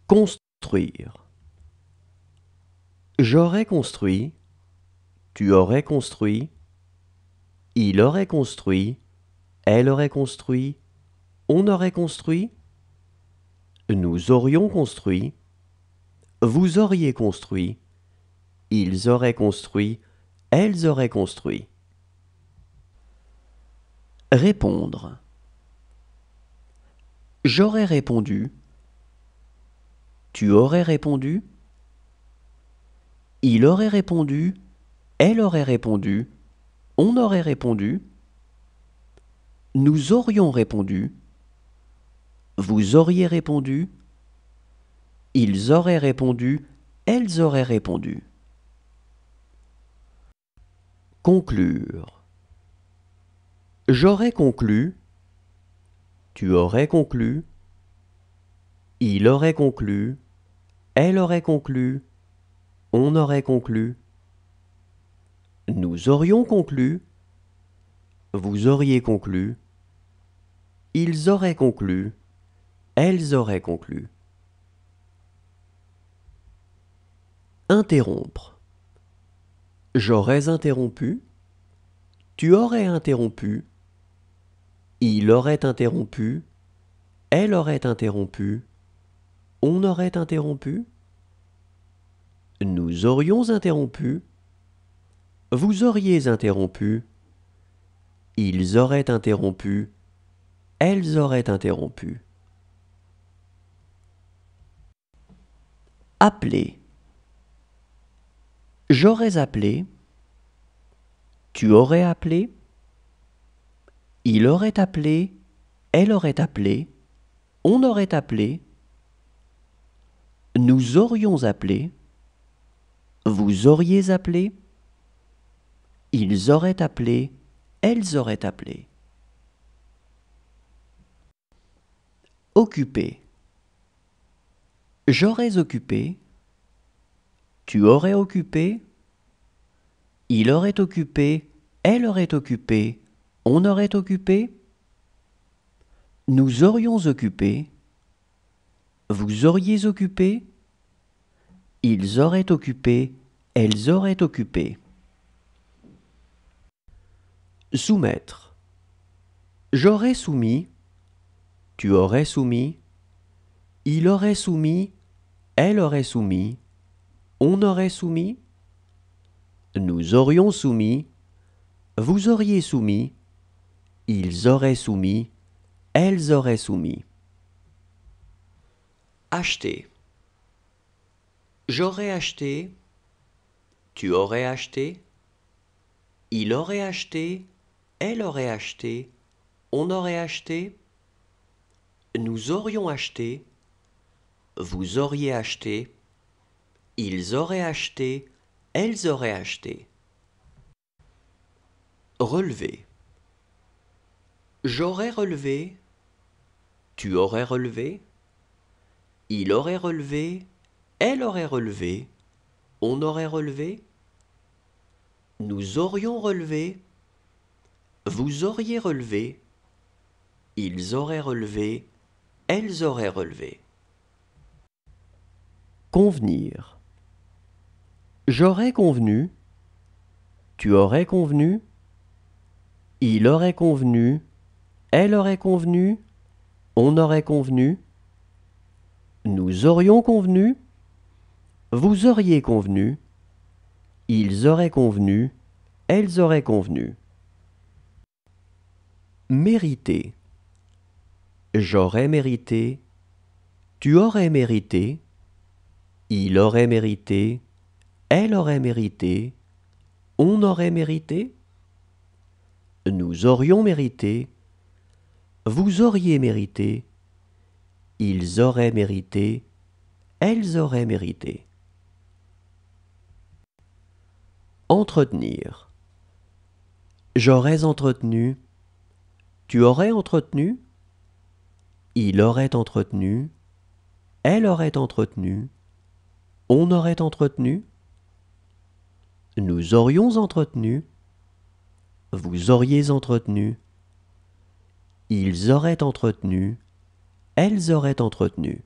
Construire. J'aurais construit, tu aurais construit, il aurait construit, elle aurait construit, on aurait construit, nous aurions construit, vous auriez construit, ils auraient construit, elles auraient construit. Répondre. J'aurais répondu, tu aurais répondu, il aurait répondu, elle aurait répondu, on aurait répondu, nous aurions répondu, vous auriez répondu, ils auraient répondu, elles auraient répondu. Conclure. J'aurais conclu, tu aurais conclu, il aurait conclu, elle aurait conclu, on aurait conclu, nous aurions conclu, vous auriez conclu, ils auraient conclu, elles auraient conclu. Interrompre. J'aurais interrompu, tu aurais interrompu, il aurait interrompu, elle aurait interrompu, on aurait interrompu, nous aurions interrompu, vous auriez interrompu, ils auraient interrompu, elles auraient interrompu. Appeler. J'aurais appelé, tu aurais appelé, il aurait appelé, elle aurait appelé, on aurait appelé, nous aurions appelé, vous auriez appelé, ils auraient appelé, elles auraient appelé. Occuper. J'aurais occupé, tu aurais occupé, il aurait occupé, elle aurait occupé, on aurait occupé, nous aurions occupé, vous auriez occupé, ils auraient occupé, elles auraient occupé. Soumettre. J'aurais soumis, tu aurais soumis, il aurait soumis, elle aurait soumis, on aurait soumis, nous aurions soumis, vous auriez soumis, ils auraient soumis, elles auraient soumis. Acheter. J'aurais acheté, tu aurais acheté, il aurait acheté, elle aurait acheté, on aurait acheté, nous aurions acheté, vous auriez acheté, ils auraient acheté, elles auraient acheté. Relever. J'aurais relevé, tu aurais relevé, il aurait relevé, elle aurait relevé, on aurait relevé, nous aurions relevé, vous auriez relevé, ils auraient relevé, elles auraient relevé. Convenir. J'aurais convenu, tu aurais convenu, il aurait convenu, elle aurait convenu, on aurait convenu, nous aurions convenu, vous auriez convenu, ils auraient convenu, elles auraient convenu. Mériter. J'aurais mérité, tu aurais mérité, il aurait mérité, elle aurait mérité, on aurait mérité, nous aurions mérité, vous auriez mérité, ils auraient mérité, elles auraient mérité. Entretenir. J'aurais entretenu, tu aurais entretenu, il aurait entretenu, elle aurait entretenu, on aurait entretenu, nous aurions entretenu, vous auriez entretenu, ils auraient entretenu, elles auraient entretenu.